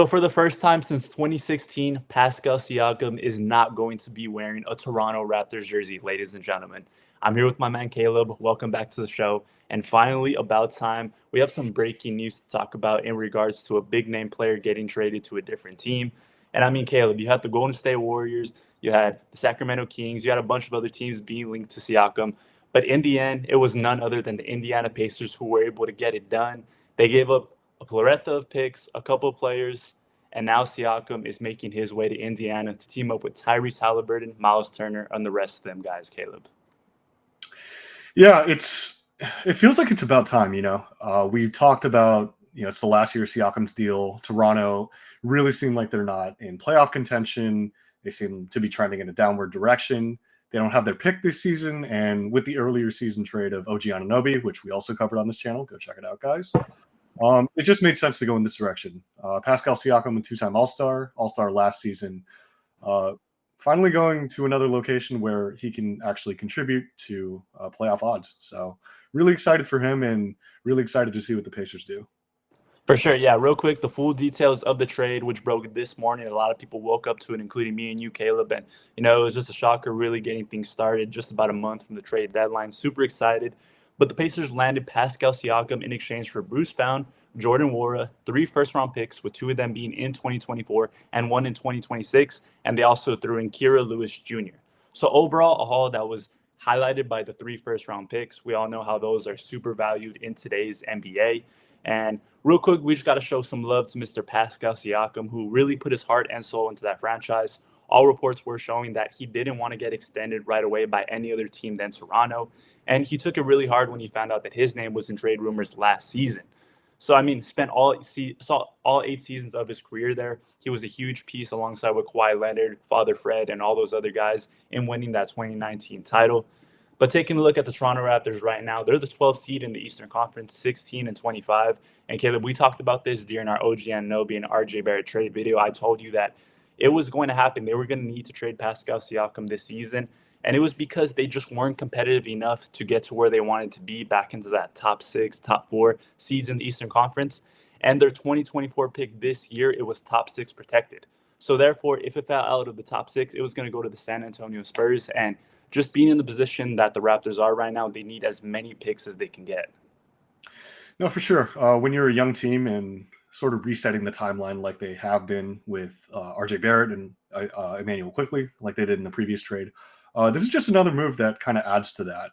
So for the first time since 2016, Pascal Siakam is not going to be wearing a Toronto Raptors jersey, ladies and gentlemen. I'm here with my man Caleb. Welcome back to the show. And finally, about time, we have some breaking news to talk about in regards to a big name player getting traded to a different team. And I mean, Caleb, you had the Golden State Warriors, you had the Sacramento Kings, you had a bunch of other teams being linked to Siakam. But in the end, it was none other than the Indiana Pacers who were able to get it done. They gave up a plethora of picks, a couple of players, and now Siakam is making his way to Indiana to team up with Tyrese Halliburton, Miles Turner, and the rest of them guys, Caleb. Yeah, it feels like it's about time, we talked about, it's the last year of Siakam's deal. Toronto really seemed like they're not in playoff contention. They seem to be trending in a downward direction. They don't have their pick this season. And with the earlier season trade of OG Anunoby, which we also covered on this channel, go check it out, guys. It just made sense to go in this direction. Pascal Siakam, a two-time All-Star last season, finally going to another location where he can actually contribute to playoff odds. So really excited for him and really excited to see what the Pacers do. For sure. Yeah. Real quick, the full details of the trade, which broke this morning. A lot of people woke up to it, including me and you, Caleb. And, it was just a shocker really getting things started just about a month from the trade deadline. Super excited. But the Pacers landed Pascal Siakam in exchange for Bruce Brown, Jordan Nwora, 3 first-round picks, with 2 of them being in 2024 and 1 in 2026. And they also threw in Kira Lewis Jr. So overall, a haul that was highlighted by the 3 first-round picks. We all know how those are super valued in today's NBA. And real quick, we just got to show some love to Mr. Pascal Siakam, who really put his heart and soul into that franchise. All reports were showing that he didn't want to get extended right away by any other team than Toronto. And he took it really hard when he found out that his name was in trade rumors last season. So, I mean, spent all 8 seasons of his career there. He was a huge piece alongside with Kawhi Leonard, Father Fred, and all those other guys in winning that 2019 title. But taking a look at the Toronto Raptors right now, they're the 12th seed in the Eastern Conference, 16 and 25. And Caleb, we talked about this during our OG Anunoby and RJ Barrett trade video. I told you that it was going to happen. They were going to need to trade Pascal Siakam this season. And it was because they just weren't competitive enough to get to where they wanted to be back into that top 6, top 4 seeds in the Eastern Conference. And their 2024 pick this year, it was top 6 protected. So therefore, if it fell out of the top 6, it was going to go to the San Antonio Spurs. And just being in the position that the Raptors are right now, they need as many picks as they can get. No, for sure. When you're a young team and sort of resetting the timeline like they have been with RJ Barrett and Emmanuel Quickley, like they did in the previous trade, this is just another move that kind of adds to that.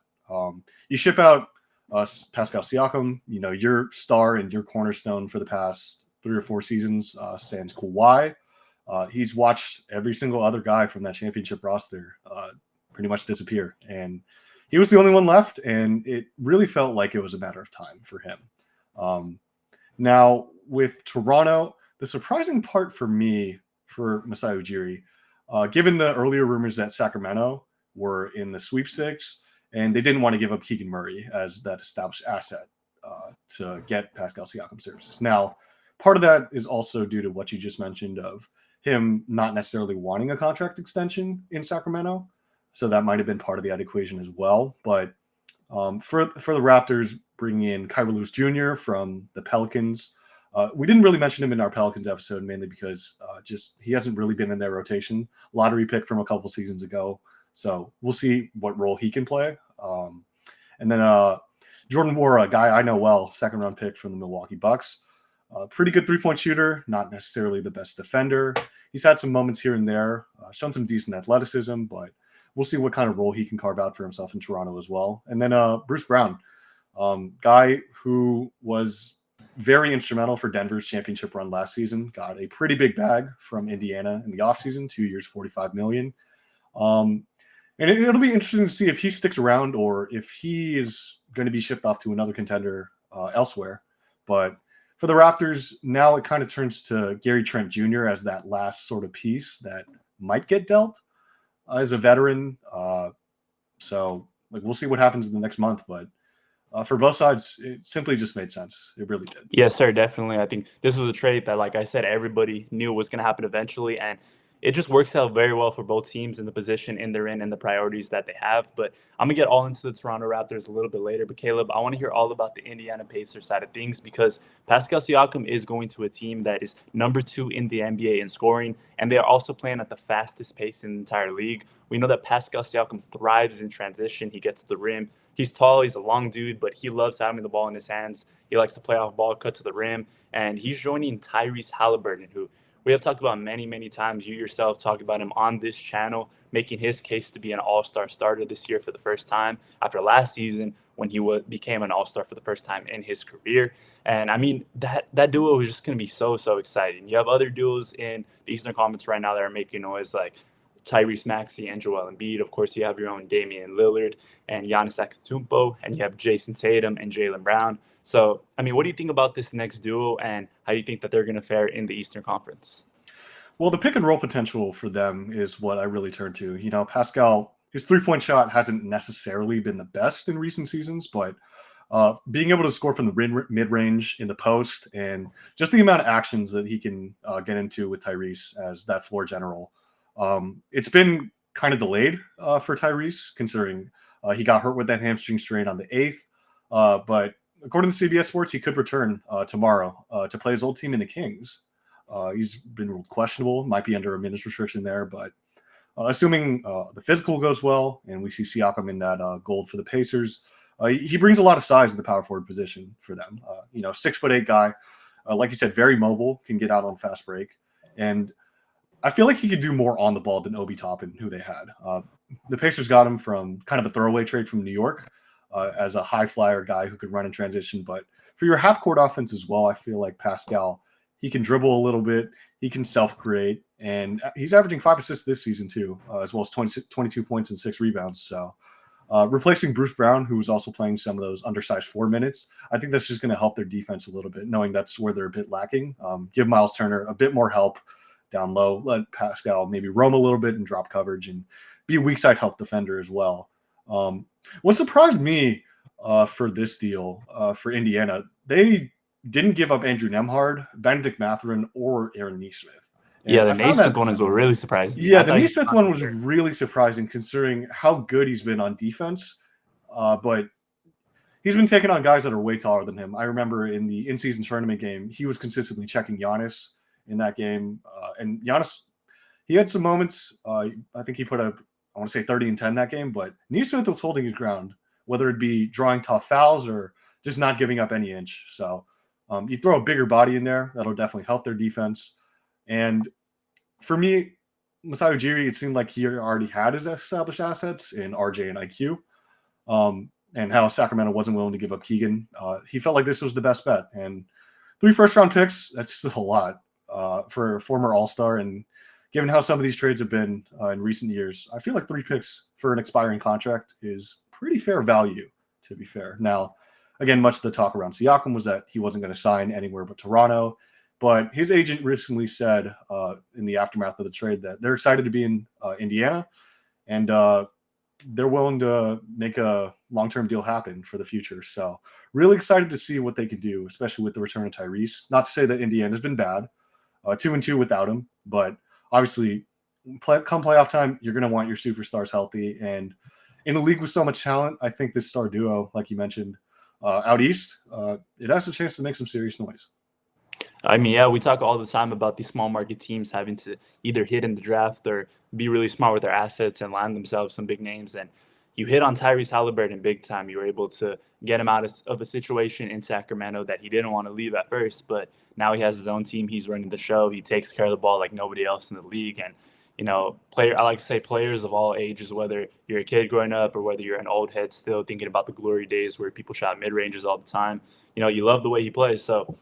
You ship out Pascal Siakam, your star and your cornerstone for the past 3 or 4 seasons, sans Kawhi. He's watched every single other guy from that championship roster pretty much disappear. And he was the only one left, and it really felt like it was a matter of time for him. Now, with Toronto, the surprising part for me, for Masai Ujiri, given the earlier rumors that Sacramento were in the sweepstakes, and they didn't want to give up Keegan Murray as that established asset to get Pascal Siakam services. Now, part of that is also due to what you just mentioned of him not necessarily wanting a contract extension in Sacramento. So that might have been part of that equation as well. But for the Raptors, bringing in Kira Lewis Jr. from the Pelicans, we didn't really mention him in our Pelicans episode, mainly because he hasn't really been in their rotation. Lottery pick from a couple seasons ago. So we'll see what role he can play. And then Jordan Nwora, a guy I know well, 2nd-round pick from the Milwaukee Bucks. Pretty good three-point shooter, not necessarily the best defender. He's had some moments here and there, shown some decent athleticism, but we'll see what kind of role he can carve out for himself in Toronto as well. And then Bruce Brown, guy who was very instrumental for Denver's championship run last season, got a pretty big bag from Indiana in the offseason, 2 years, $45 million. And it'll be interesting to see if he sticks around or if he is going to be shipped off to another contender elsewhere. But for the Raptors, now it kind of turns to Gary Trent Jr. as that last sort of piece that might get dealt as a veteran. So we'll see what happens in the next month. But for both sides, it simply just made sense. It really did. Yes, sir, definitely. I think this was a trade that, like I said, everybody knew was going to happen eventually. And it just works out very well for both teams in the position in they're in and the priorities that they have. But I'm gonna get all into the Toronto Raptors a little bit later. But Caleb, I want to hear all about the Indiana Pacers side of things because Pascal Siakam is going to a team that is number 2 in the NBA in scoring, and they are also playing at the fastest pace in the entire league. We know that Pascal Siakam thrives in transition. He gets to the rim. He's tall, he's a long dude, but he loves having the ball in his hands. He likes to play off ball, cut to the rim, and he's joining Tyrese Halliburton, who we have talked about many, many times. You yourself talked about him on this channel, making his case to be an all-star starter this year for the first time after last season when he became an all-star for the first time in his career. And I mean, that duo is just going to be so, so exciting. You have other duos in the Eastern Conference right now that are making noise, like Tyrese Maxey and Joel Embiid. Of course, you have your own Damian Lillard and Giannis Antetokounmpo, and you have Jason Tatum and Jaylen Brown. So, I mean, what do you think about this next duo and how you think that they're going to fare in the Eastern Conference? Well, the pick and roll potential for them is what I really turn to. Pascal, his 3-point shot hasn't necessarily been the best in recent seasons, but being able to score from the mid range in the post and just the amount of actions that he can get into with Tyrese as that floor general, it's been kind of delayed for Tyrese, considering he got hurt with that hamstring strain on the 8th. But according to CBS Sports, he could return tomorrow to play his old team in the Kings. He's been ruled questionable, might be under a minutes restriction there, but assuming the physical goes well and we see Siakam in that gold for the Pacers, he brings a lot of size to the power forward position for them. 6'8" guy, like you said, very mobile, can get out on fast break, and I feel like he could do more on the ball than Obi Toppin, who they had. The Pacers got him from kind of a throwaway trade from New York as a high flyer guy who could run in transition, but for your half court offense as well, I feel like Pascal, he can dribble a little bit. He can self-create, and he's averaging 5 assists this season too, as well as 22 points and 6 rebounds. So replacing Bruce Brown, who was also playing some of those undersized 4 minutes, I think that's just going to help their defense a little bit, knowing that's where they're a bit lacking. Give Miles Turner a bit more help down low. Let Pascal maybe roam a little bit and drop coverage and be a weak side help defender as well. What surprised me for this deal for Indiana, they didn't give up Andrew Nemhard, Benedict Mathurin, or Aaron Nesmith. Yeah, And the I found Naismith that, one is what really surprised me. yeah, I the thought he Nesmith was one was there. really surprising considering how good he's been on defense. But he's been taking on guys that are way taller than him. I remember in the in-season tournament game, he was consistently checking Giannis in that game. And Giannis, he had some moments. I think he put up, I want to say 30 and 10 that game, but Nesmith was holding his ground, whether it be drawing tough fouls or just not giving up any inch. So you throw a bigger body in there, that'll definitely help their defense. And for me, Masai Ujiri, it seemed like he already had his established assets in RJ and IQ. And how Sacramento wasn't willing to give up Keegan. He felt like this was the best bet. And 3 first-round picks, that's just a lot for a former All-Star. And given how some of these trades have been in recent years, I feel like 3 picks for an expiring contract is pretty fair value, to be fair. Now, again, much of the talk around Siakam was that he wasn't going to sign anywhere but Toronto. But his agent recently said in the aftermath of the trade that they're excited to be in Indiana. And they're willing to make a long-term deal happen for the future. So really excited to see what they could do, especially with the return of Tyrese. Not to say that Indiana's been bad, 2-2 without him, but obviously come playoff time, you're going to want your superstars healthy. And in a league with so much talent, I think this star duo, like you mentioned, out East, it has a chance to make some serious noise. I mean, yeah, we talk all the time about these small market teams having to either hit in the draft or be really smart with their assets and land themselves some big names. And you hit on Tyrese Halliburton big time. You were able to get him out of a situation in Sacramento that he didn't want to leave at first, but now he has his own team. He's running the show. He takes care of the ball like nobody else in the league. And I like to say players of all ages, whether you're a kid growing up or whether you're an old head still thinking about the glory days where people shot mid ranges all the time. You love the way he plays. So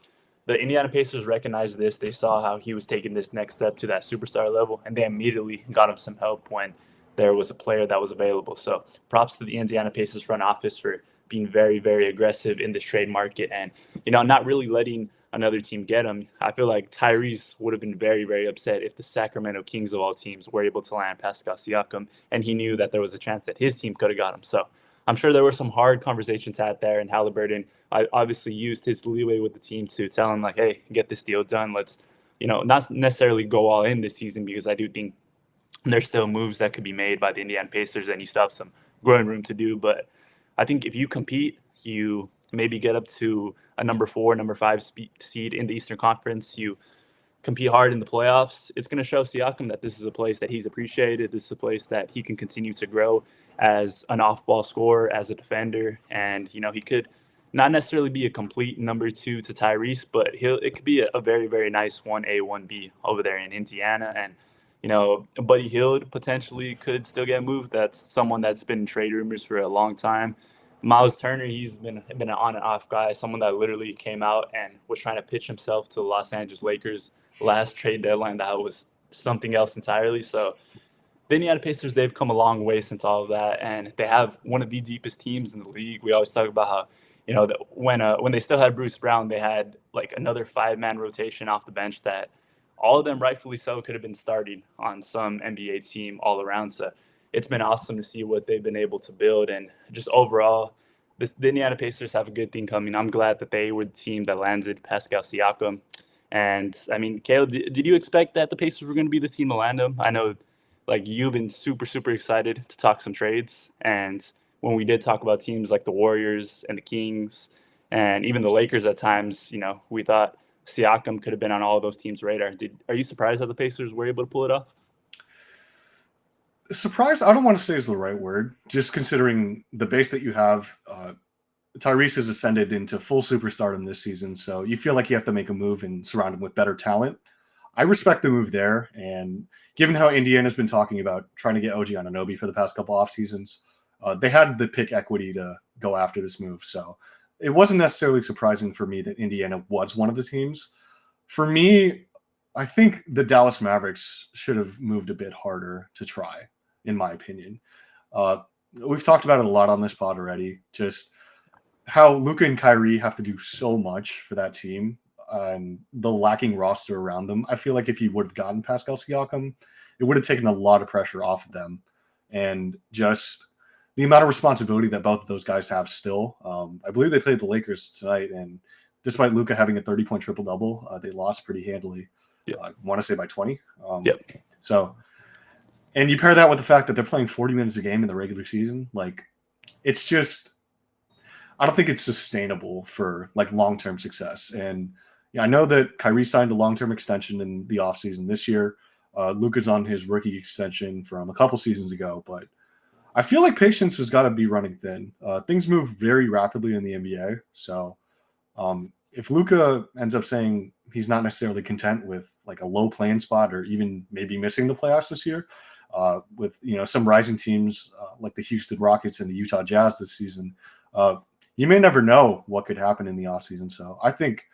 the Indiana Pacers recognized this. They saw how he was taking this next step to that superstar level, and they immediately got him some help when there was a player that was available. So props to the Indiana Pacers front office for being very, very aggressive in this trade market and, not really letting another team get him. I feel like Tyrese would have been very, very upset if the Sacramento Kings of all teams were able to land Pascal Siakam, and he knew that there was a chance that his team could have got him. So I'm sure there were some hard conversations had there, and Halliburton I obviously used his leeway with the team to tell him like, hey, get this deal done. Let's not necessarily go all in this season, because I do think there's still moves that could be made by the Indiana Pacers, and you still have some growing room to do. But I think if you compete, you maybe get up to a number 4, number 5 seed in the Eastern Conference. You compete hard in the playoffs. It's going to show Siakam that this is a place that he's appreciated. This is a place that he can continue to grow as an off-ball scorer, as a defender, and he could not necessarily be a complete number 2 to Tyrese, but it could be a very, very nice 1A, 1B over there in Indiana. And Buddy Hield potentially could still get moved. That's someone that's been in trade rumors for a long time. Miles Turner, he's been an on and off guy, someone that literally came out and was trying to pitch himself to the Los Angeles Lakers last trade deadline. That was something else entirely. So the Indiana Pacers, they've come a long way since all of that, and they have one of the deepest teams in the league. We always talk about how that when they still had Bruce Brown, they had like another 5-man rotation off the bench that all of them, rightfully so, could have been starting on some NBA team all around. So it's been awesome to see what they've been able to build. And just overall, the Indiana Pacers have a good thing coming. I'm glad that they were the team that landed Pascal Siakam. And I mean, Caleb, did you expect that the Pacers were going to be the team to land him? I know, like, you've been super, super excited to talk some trades. And when we did talk about teams like the Warriors and the Kings and even the Lakers at times, we thought Siakam could have been on all of those teams' radar. Are you surprised that the Pacers were able to pull it off? Surprised, I don't want to say is the right word, just considering the base that you have. Tyrese has ascended into full superstardom this season, so you feel like you have to make a move and surround him with better talent. I respect the move there, and given how Indiana's been talking about trying to get OG Anunoby for the past couple off seasons, they had the pick equity to go after this move. So it wasn't necessarily surprising for me that Indiana was one of the teams. For me, I think the Dallas Mavericks should have moved a bit harder to try, in my opinion. We've talked about it a lot on this pod already, just how Luka and Kyrie have to do so much for that team and the lacking roster around them. I feel like if you would have gotten Pascal Siakam, it would have taken a lot of pressure off of them. And just the amount of responsibility that both of those guys have still. I believe they played the Lakers tonight, and despite Luka having a 30-point triple-double, they lost pretty handily. Yeah. I want to say by 20. Yep. So, and you pair that with the fact that they're playing 40 minutes a game in the regular season, like, it's just, I don't think it's sustainable for like long-term success. And I know that Kyrie signed a long-term extension in the offseason this year. Luka's on his rookie extension from a couple seasons ago, but I feel like patience has got to be running thin. Things move very rapidly in the NBA. So if Luka ends up saying he's not necessarily content with like a low playing spot or even maybe missing the playoffs this year, with some rising teams like the Houston Rockets and the Utah Jazz this season, you may never know what could happen in the offseason. So I think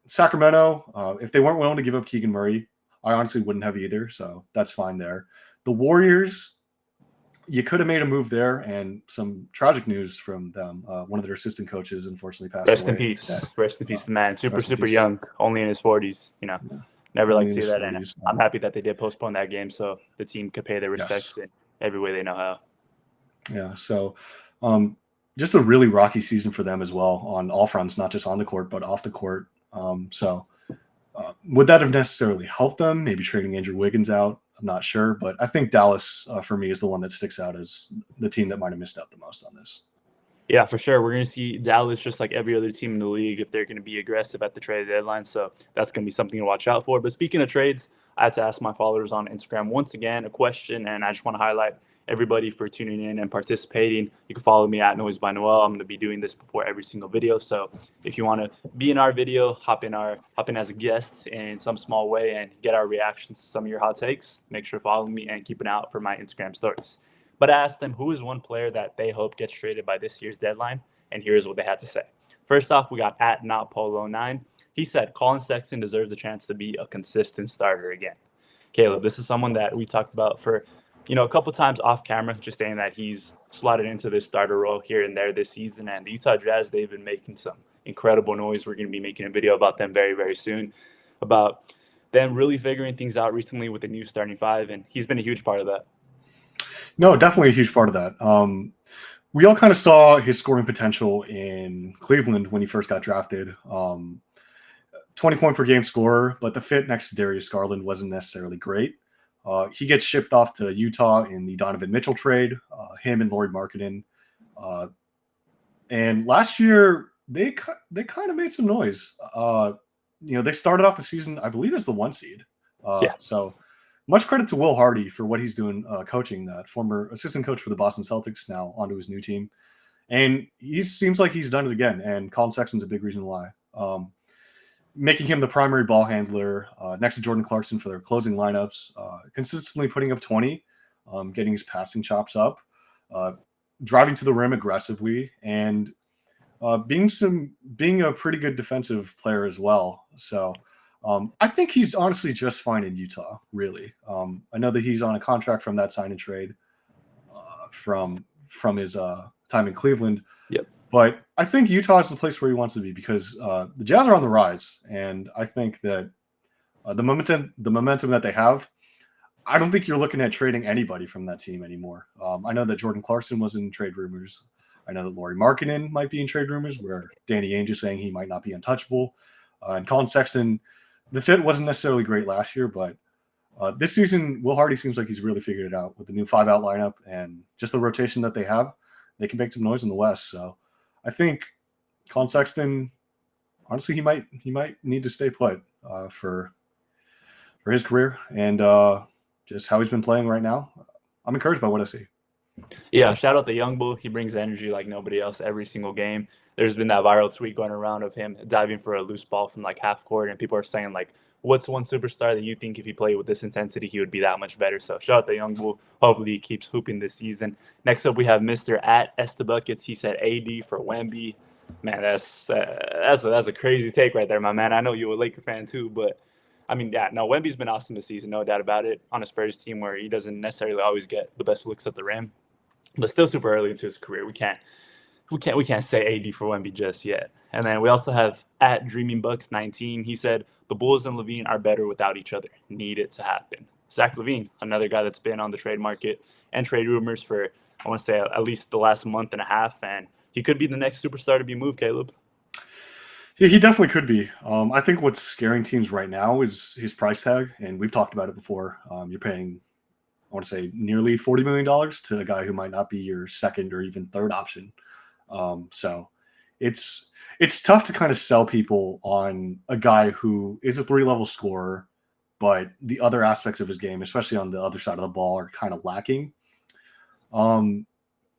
Sacramento, if they weren't willing to give up Keegan Murray, I honestly wouldn't have either. So that's fine there. The Warriors, you could have made a move there, and some tragic news from them. One of their assistant coaches unfortunately passed Rest away. in peace. Today. Rest in peace, the man. Super young, only in his 40s. Never like to see that. 40s. And I'm happy that they did postpone that game so the team could pay their respects in every way they know how. Yeah. So just a really rocky season for them as well on all fronts, not just on the court, but off the court. Would that have necessarily helped them? Maybe trading Andrew Wiggins out? I'm not sure, but I think Dallas, for me, is the one that sticks out as the team that might have missed out the most on this. Yeah, for sure. We're going to see Dallas just like every other team in the league if they're going to be aggressive at the trade deadline. So that's going to be something to watch out for. But speaking of trades, I had to ask my followers on Instagram once again a question, and I just want to highlight everybody for tuning in and participating. You can follow me at Noise by Noel. I'm going to be doing this before every single video. So if you want to be in our video, hop in as a guest in some small way and get our reactions to some of your hot takes, make sure to follow me and keep an eye out for my Instagram stories. But I asked them who is one player that they hope gets traded by this year's deadline, and here's what they had to say. First off, we got at NotPolo9. He said Colin Sexton deserves a chance to be a consistent starter again. Caleb, this is someone that we talked about for a couple times off camera, just saying that he's slotted into this starter role here and there this season. And the Utah Jazz, they've been making some incredible noise. We're going to be making a video about them very, very soon, about them really figuring things out recently with the new starting five. And he's been a huge part of that. No, definitely a huge part of that. We all kind of saw his scoring potential in Cleveland when he first got drafted. 20-point per game scorer, but the fit next to Darius Garland wasn't necessarily great. He gets shipped off to Utah in the Donovan Mitchell trade, him and Lauri Markkanen. Uh, and last year, they kind of made some noise. They started off the season, I believe, as the 1 seed. Yeah. So much credit to Will Hardy for what he's doing coaching that former assistant coach for the Boston Celtics, now onto his new team. And he seems like he's done it again. And Colin Sexton's a big reason why. Making him the primary ball handler next to Jordan Clarkson for their closing lineups, consistently putting up 20, getting his passing chops up, driving to the rim aggressively, and being a pretty good defensive player as well. So I think he's honestly just fine in Utah, really. I know that he's on a contract from that sign and trade from his time in Cleveland. Yep. But I think Utah is the place where he wants to be because the Jazz are on the rise, and I think that the momentum that they have, I don't think you're looking at trading anybody from that team anymore. I know that Jordan Clarkson was in trade rumors. I know that Lauri Markkanen might be in trade rumors, where Danny Ainge is saying he might not be untouchable. And Colin Sexton, the fit wasn't necessarily great last year, but this season, Will Hardy seems like he's really figured it out with the new 5-out lineup and just the rotation that they have. They can make some noise in the West. So I think Colin Sexton, honestly, he might need to stay put for his career and just how he's been playing right now. I'm encouraged by what I see. Yeah, shout out the young bull. He brings energy like nobody else every single game. There's been that viral tweet going around of him diving for a loose ball from like half court, and people are saying like, "What's one superstar that you think if he played with this intensity, he would be that much better?" So shout out the young bull. Hopefully he keeps hooping this season. Next up, we have Mr. at Estabuckets. He said AD for Wemby. Man, that's a crazy take right there, my man. I know you're a Laker fan too, but I mean, yeah, no, Wemby's been awesome this season, no doubt about it. On a Spurs team where he doesn't necessarily always get the best looks at the rim, but still super early into his career. We can't say AD for Wemby just yet. And then we also have at Dreaming Bucks 19. He said the Bulls and Levine are better without each other. Need it to happen. Zach LaVine, another guy that's been on the trade market and trade rumors for, I want to say, at least the last month and a half, and he could be the next superstar to be moved. Caleb. Yeah, he definitely could be. I think what's scaring teams right now is his price tag, and we've talked about it before. You're paying, I want to say, nearly $40 million to a guy who might not be your second or even third option. So it's tough to kind of sell people on a guy who is a 3-level scorer, but the other aspects of his game, especially on the other side of the ball, are kind of lacking.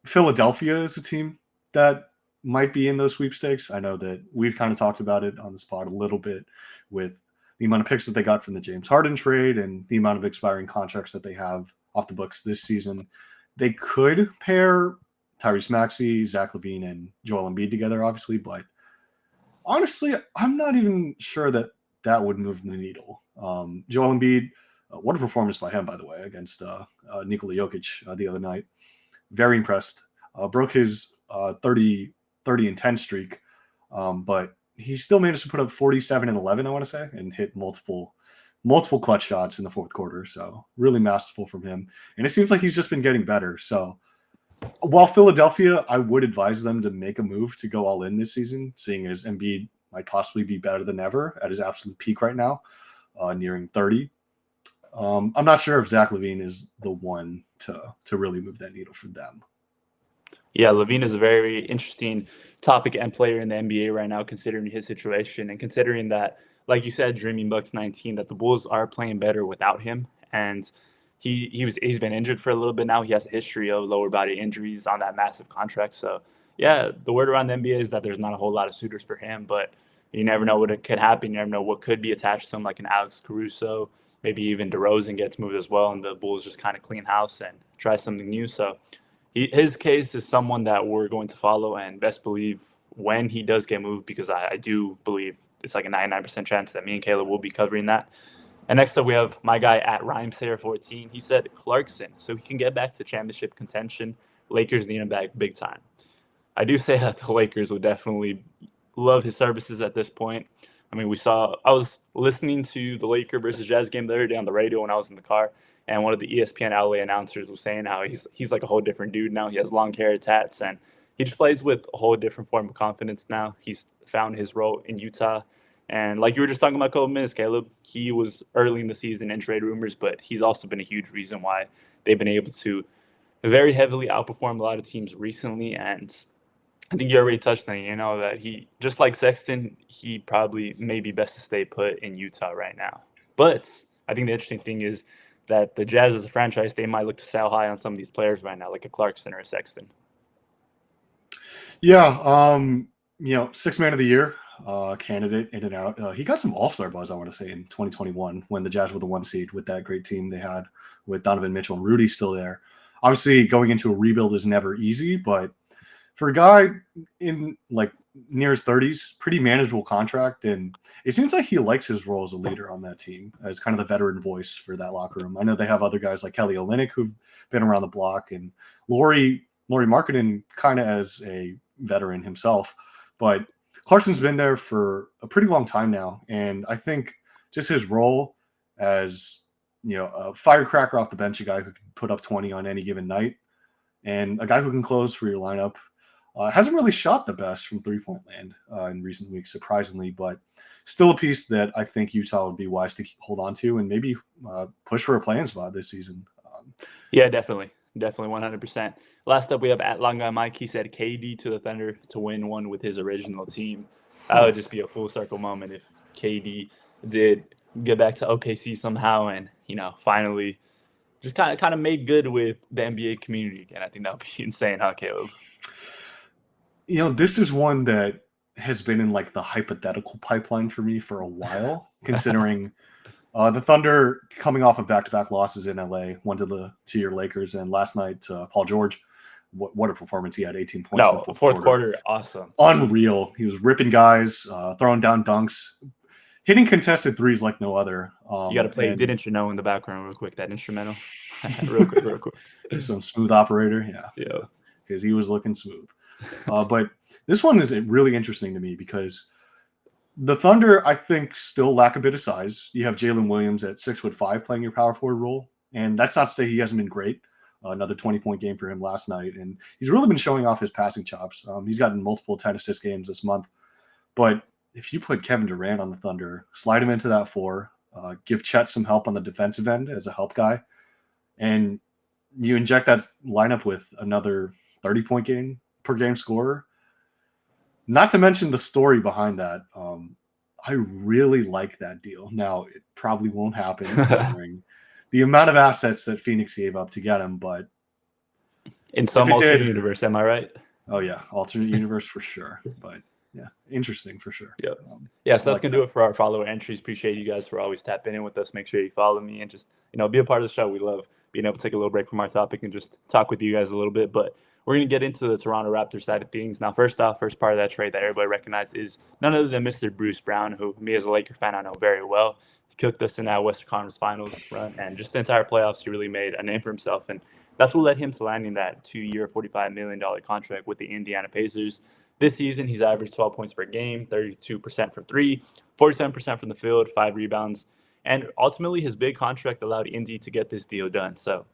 Philadelphia is a team that might be in those sweepstakes. I know that we've kind of talked about it on the spot a little bit with the amount of picks that they got from the James Harden trade and the amount of expiring contracts that they have off the books this season. They could pair Tyrese Maxey, Zach LaVine, and Joel Embiid together, obviously, but honestly, I'm not even sure that would move the needle. Joel Embiid, what a performance by him, by the way, against Nikola Jokic the other night. Very impressed. Broke his 30-10 streak, but he still managed to put up 47 and 11, I want to say, and hit multiple clutch shots in the fourth quarter. So really masterful from him. And it seems like he's just been getting better. So while Philadelphia, I would advise them to make a move to go all in this season, seeing as Embiid might possibly be better than ever at his absolute peak right now, nearing 30. I'm not sure if Zach LaVine is the one to really move that needle for them. Yeah, LaVine is a very interesting topic and player in the NBA right now, considering his situation and considering that, like you said, Dreaming Bucks 19, that the Bulls are playing better without him. And he's been injured for a little bit now. He has a history of lower body injuries on that massive contract. So, yeah, the word around the NBA is that there's not a whole lot of suitors for him, but you never know what could happen. You never know what could be attached to him, like an Alex Caruso, maybe even DeRozan gets moved as well, and the Bulls just kind of clean house and try something new. So his case is someone that we're going to follow and best believe when he does get moved, because I do believe it's like a 99% chance that me and Caleb will be covering that. And next up, we have my guy at Rhymesayer14. He said Clarkson, so he can get back to championship contention. Lakers need him back big time. I do say that the Lakers would definitely love his services at this point. I mean, I was listening to the Laker versus Jazz game the other day on the radio when I was in the car, and one of the ESPN LA announcers was saying how he's like a whole different dude now. He has long hair, tats, and he just plays with a whole different form of confidence now. He's found his role in Utah, And like you were just talking about Cole Minutes, Caleb, he was early in the season in trade rumors, but he's also been a huge reason why they've been able to very heavily outperform a lot of teams recently. And I think you already touched on it, that he, just like Sexton, he probably may be best to stay put in Utah right now. But I think the interesting thing is that the Jazz as a franchise, they might look to sell high on some of these players right now, like a Clarkson or a Sexton. Yeah, six man of the year candidate in and out. He got some All Star buzz, I want to say, in 2021 when the Jazz were the 1 seed with that great team they had with Donovan Mitchell and Rudy still there. Obviously, going into a rebuild is never easy, but for a guy in like near his 30s, pretty manageable contract, and it seems like he likes his role as a leader on that team, as kind of the veteran voice for that locker room. I know they have other guys like Kelly Olynyk who've been around the block, and Laurie Markkinen kind of as a veteran himself, but Clarkson's been there for a pretty long time now, and I think just his role as a firecracker off the bench, a guy who can put up 20 on any given night, and a guy who can close for your lineup. Hasn't really shot the best from three-point land in recent weeks, surprisingly, but still a piece that I think Utah would be wise to hold on to and maybe push for a playing spot this season. Yeah, definitely. Definitely 100%. Last up, we have at Long Guy Mike. He said KD to the Thunder to win one with his original team. That would just be a full circle moment if KD did get back to OKC somehow and, finally just kind of made good with the NBA community again. I think that would be insane, huh, Caleb? This is one that has been in like the hypothetical pipeline for me for a while, considering the Thunder coming off of back-to-back losses in LA, one to your Lakers, and last night Paul George. What a performance! He had 18 points in the fourth quarter, awesome, unreal. He was ripping guys, throwing down dunks, hitting contested threes like no other. You got to play Didn't You Know in the background real quick, that instrumental. real quick. Some smooth operator, yeah, because he was looking smooth. But this one is really interesting to me because the Thunder, I think, still lack a bit of size. You have Jalen Williams at 6'5" playing your power forward role, and that's not to say he hasn't been great. Another 20-point game for him last night, and he's really been showing off his passing chops. He's gotten multiple 10-assist games this month. But if you put Kevin Durant on the Thunder, slide him into that 4, give Chet some help on the defensive end as a help guy, and you inject that lineup with another 30-point game per game scorer. Not to mention the story behind that. I really like that deal. Now, it probably won't happen considering the amount of assets that Phoenix gave up to get him, but in some alternate universe, am I right? Oh yeah, alternate universe for sure. But yeah, interesting for sure. Yep. So that's gonna do it for our follower entries. Appreciate you guys for always tapping in with us. Make sure you follow me and just be a part of the show. We love being able to take a little break from our topic and just talk with you guys a little bit. But we're going to get into the Toronto Raptors side of things. Now, first part of that trade that everybody recognizes is none other than Mr. Bruce Brown, who me as a Laker fan, I know very well. He cooked us in that Western Conference Finals run, and just the entire playoffs, he really made a name for himself. And that's what led him to landing that 2-year, $45 million contract with the Indiana Pacers. This season, he's averaged 12 points per game, 32% from 3, 47% from the field, 5 rebounds. And ultimately, his big contract allowed Indy to get this deal done. So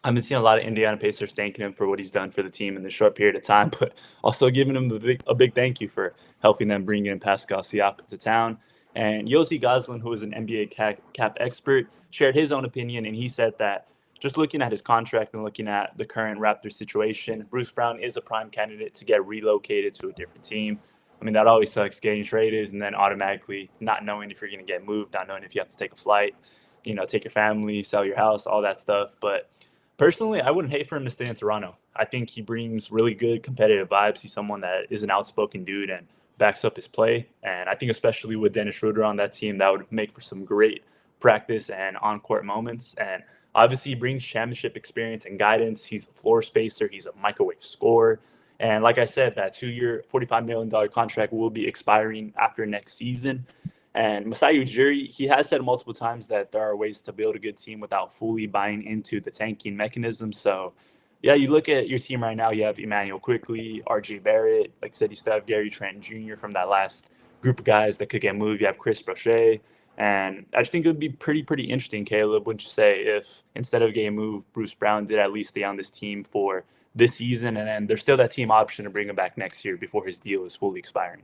I've been seeing a lot of Indiana Pacers thanking him for what he's done for the team in this short period of time, but also giving him a big thank you for helping them bring in Pascal Siakam to town. And Yossi Goslin, who is an NBA cap expert, shared his own opinion, and he said that just looking at his contract and looking at the current Raptors situation, Bruce Brown is a prime candidate to get relocated to a different team. I mean, that always sucks, getting traded and then automatically not knowing if you're going to get moved, not knowing if you have to take a flight, take your family, sell your house, all that stuff. But personally, I wouldn't hate for him to stay in Toronto. I think he brings really good competitive vibes. He's someone that is an outspoken dude and backs up his play. And I think especially with Dennis Schroeder on that team, that would make for some great practice and on-court moments. And obviously, he brings championship experience and guidance. He's a floor spacer. He's a microwave scorer. And like I said, that 2-year, $45 million contract will be expiring after next season. And Masai Ujiri, he has said multiple times that there are ways to build a good team without fully buying into the tanking mechanism. So, yeah, you look at your team right now, you have Emmanuel Quickly, RJ Barrett. Like I said, you still have Gary Trent Jr. from that last group of guys that could get moved. You have Chris Brochet. And I just think it would be pretty interesting, Caleb, wouldn't you say, if instead of getting moved, Bruce Brown did at least stay on this team for this season, and then there's still that team option to bring him back next year before his deal is fully expiring.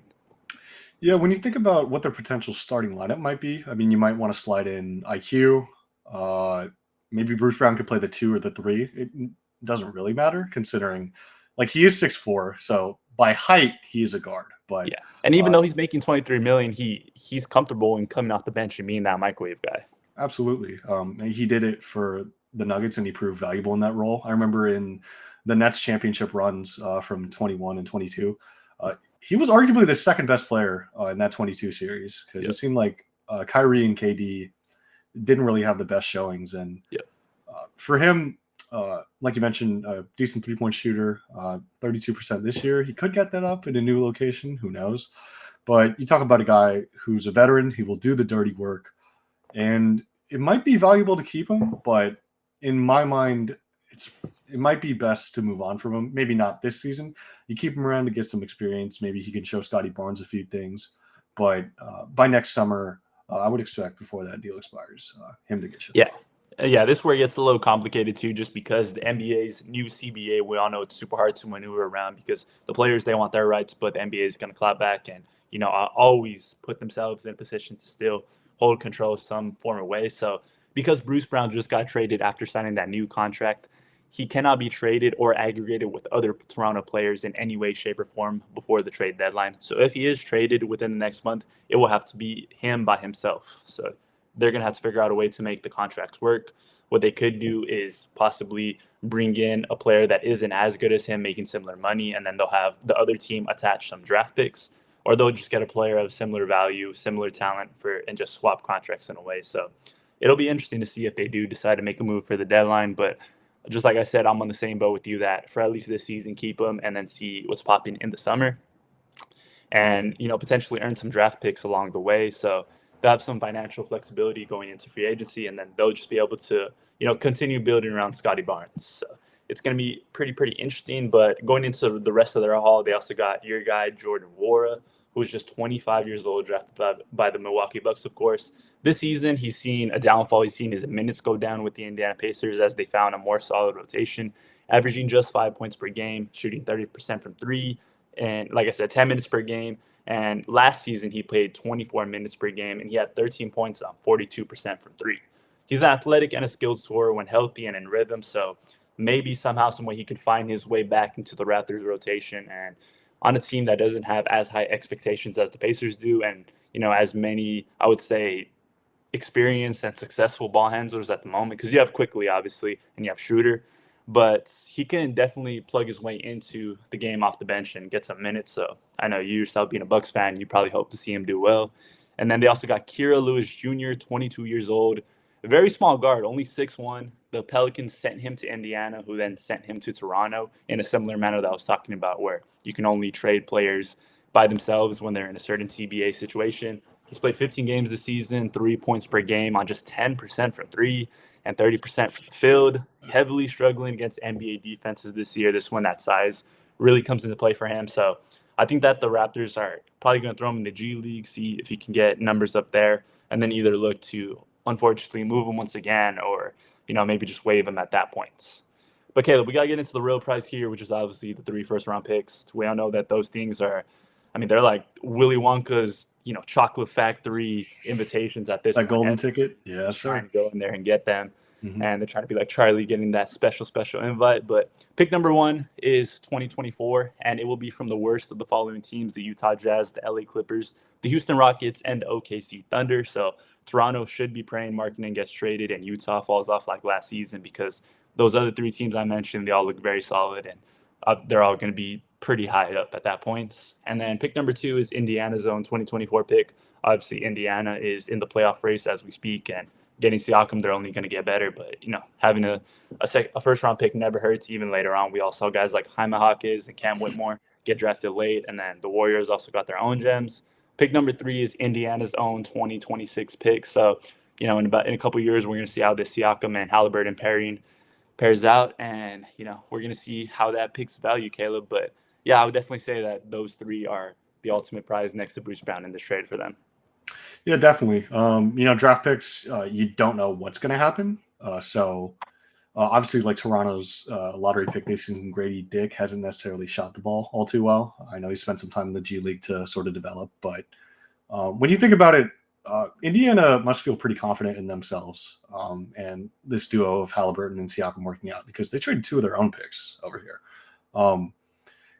Yeah, when you think about what their potential starting lineup might be, I mean, you might want to slide in IQ. Uh, Maybe Bruce Brown could play the 2 or the 3. It doesn't really matter considering, like, he is 6'4", so by height he is a guard. But Yeah, and even uh, though he's making 23 million, he's comfortable in coming off the bench and being that microwave guy. absolutely, and he did it for the Nuggets, and he proved valuable in that role. I remember in the Nets championship runs from 21 and 22. He was arguably the second best player in that 22 series because it Yep. seemed like Kyrie and KD didn't really have the best showings. And Yep. for him, like you mentioned, a decent 3-point shooter, 32% this year. He could get that up in a new location. Who knows? But you talk about a guy who's a veteran. He will do the dirty work. And it might be valuable to keep him, but in my mind, it might be best to move on from him. Maybe not this season. You keep him around to get some experience. Maybe he can show Scotty Barnes a few things. But by next summer, I would expect before that deal expires, him to get shipped Yeah. off. Yeah, this is where it gets a little complicated too, just because the NBA's new CBA, we all know it's super hard to maneuver around because the players, they want their rights, but the NBA is going to clap back and, always put themselves in a position to still hold control some form of way. So because Bruce Brown just got traded after signing that new contract, he cannot be traded or aggregated with other Toronto players in any way, shape, or form before the trade deadline. So if he is traded within the next month, it will have to be him by himself. So they're going to have to figure out a way to make the contracts work. What they could do is possibly bring in a player that isn't as good as him, making similar money, and then they'll have the other team attach some draft picks, or they'll just get a player of similar value, similar talent and just swap contracts in a way. So it'll be interesting to see if they do decide to make a move for the deadline. But just like I said, I'm on the same boat with you that for at least this season, keep them and then see what's popping in the summer and potentially earn some draft picks along the way. So they'll have some financial flexibility going into free agency, and then they'll just be able to continue building around Scotty Barnes. So it's going to be pretty interesting. But going into the rest of their haul, they also got your guy Jordan Nwora, who's just 25 years old, drafted by the Milwaukee Bucks, of course. This season, he's seen a downfall. He's seen his minutes go down with the Indiana Pacers as they found a more solid rotation, averaging just 5 points per game, shooting 30% from three, and like I said, 10 minutes per game. And last season, he played 24 minutes per game, and he had 13 points on 42% from three. He's an athletic and a skilled scorer when healthy and in rhythm, so maybe somehow, some way, he could find his way back into the Raptors rotation and on a team that doesn't have as high expectations as the Pacers do, and as many, I would say, experienced and successful ball handlers at the moment, because you have Quickly, obviously, and you have Schroeder, but he can definitely plug his way into the game off the bench and get some minutes. So I know you yourself being a Bucks fan, you probably hope to see him do well. And then they also got Kira Lewis Jr., 22 years old, a very small guard, only 6'1". The Pelicans sent him to Indiana, who then sent him to Toronto in a similar manner that I was talking about, where you can only trade players by themselves when they're in a certain TBA situation. He's played 15 games this season, 3 points per game on just 10% from three and 30% from the field. Heavily struggling against NBA defenses this year. This one, that size really comes into play for him. So I think that the Raptors are probably going to throw him in the G League, see if he can get numbers up there, and then either look to, unfortunately, move him once again or, maybe just waive him at that point. But Caleb, we got to get into the real prize here, which is obviously the 3 first-round picks. We all know that those things are, they're like Willy Wonka's, chocolate factory invitations at this That point. golden Everyone's ticket, yes, trying sir. to go in there and get them. Mm-hmm. And they're trying to be like Charlie getting that special invite. But pick number 1 is 2024, and it will be from the worst of the following teams: the Utah Jazz, the LA Clippers, the Houston Rockets, and the OKC Thunder. So Toronto should be praying Markkanen gets traded and Utah falls off like last season, because those other 3 teams I mentioned, they all look very solid, and they're all going to be pretty high up at that point. And then pick number 2 is Indiana's own 2024 pick. Obviously, Indiana is in the playoff race as we speak, and getting Siakam, they're only going to get better. But, having a first-round pick never hurts. Even later on, we all saw guys like Jaime Hawkins and Cam Whitmore get drafted late, and then the Warriors also got their own gems. Pick number 3 is Indiana's own 2026 pick. So, in a couple of years, we're going to see how this Siakam and Halliburton pairs out, and we're going to see how that pick's value, Caleb. But yeah, I would definitely say that those 3 are the ultimate prize next to Bruce Brown in this trade for them. Yeah, definitely. Draft picks, you don't know what's going to happen. So Obviously, like Toronto's lottery pick this season, Grady Dick hasn't necessarily shot the ball all too well. I know he spent some time in the G League to sort of develop, but when you think about it, Indiana must feel pretty confident in themselves and this duo of Halliburton and Siakam working out because they traded two of their own picks over here.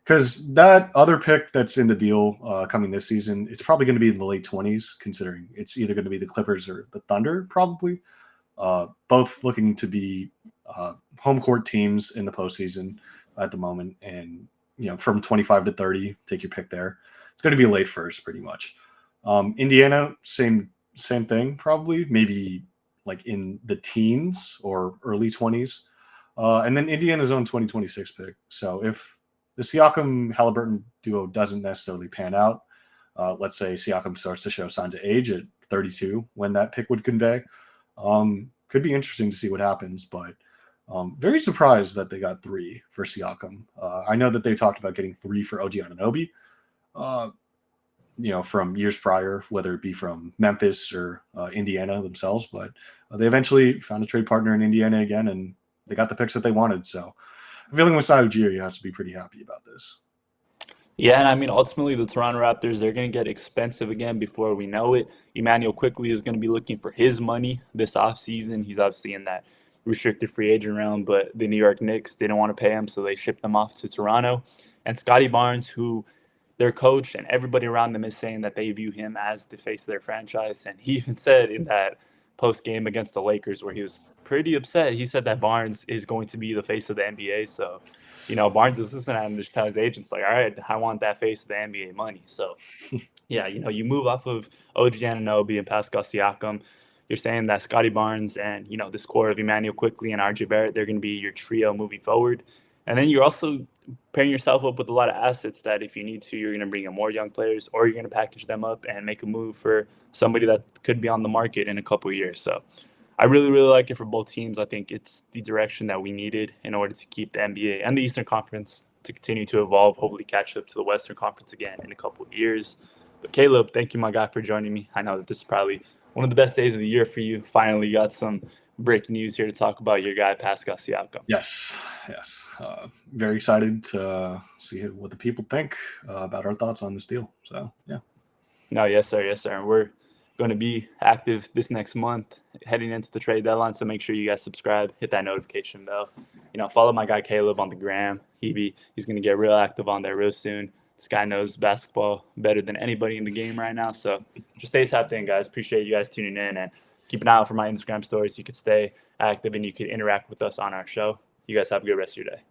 Because that other pick that's in the deal coming this season, it's probably going to be in the late 20s, considering it's either going to be the Clippers or the Thunder, probably. Both looking to be home court teams in the postseason at the moment. And, from 25 to 30, take your pick there. It's going to be late first, pretty much. Indiana, same thing, probably, maybe like in the teens or early 20s. And then Indiana's own 2026 pick. So if the Siakam Halliburton duo doesn't necessarily pan out, let's say Siakam starts to show signs of age at 32 when that pick would convey, could be interesting to see what happens. But very surprised that they got 3 for Siakam. I know that they talked about getting 3 for OG Anunoby, from years prior, whether it be from Memphis or Indiana themselves. But they eventually found a trade partner in Indiana again, and they got the picks that they wanted. So I'm feeling Masai Ujiri has to be pretty happy about this. Yeah, and I mean, ultimately, the Toronto Raptors, they're going to get expensive again before we know it. Emmanuel quickly is going to be looking for his money this offseason. He's obviously in that restricted free agent realm, but the New York Knicks didn't want to pay him, so they shipped him off to Toronto. And Scotty Barnes, who their coach and everybody around them is saying that they view him as the face of their franchise. And he even said in that post game against the Lakers, where he was pretty upset, he said that Barnes is going to be the face of the NBA. So, Barnes is listening to him just tell his agents, like, all right, I want that face of the NBA money. So, yeah, you move off of OG Anunoby and Pascal Siakam. You're saying that Scotty Barnes and, this core of Emmanuel Quickly and RJ Barrett, they're going to be your trio moving forward. And then you're also pairing yourself up with a lot of assets that if you need to, you're going to bring in more young players or you're going to package them up and make a move for somebody that could be on the market in a couple of years. So I really, really like it for both teams. I think it's the direction that we needed in order to keep the NBA and the Eastern Conference to continue to evolve, hopefully catch up to the Western Conference again in a couple of years. But Caleb, thank you, my guy, for joining me. I know that this is probably one of the best days of the year for you. Finally got some breaking news here to talk about your guy, Pascal Siakam. Yes. Very excited to see what the people think about our thoughts on this deal. So, yeah. No, yes, sir. And we're going to be active this next month heading into the trade deadline. So make sure you guys subscribe, hit that notification bell. Follow my guy Caleb on the gram. He's going to get real active on there real soon. This guy knows basketball better than anybody in the game right now. So just stay tapped in, guys. Appreciate you guys tuning in and keep an eye out for my Instagram stories. You could stay active and you could interact with us on our show. You guys have a good rest of your day.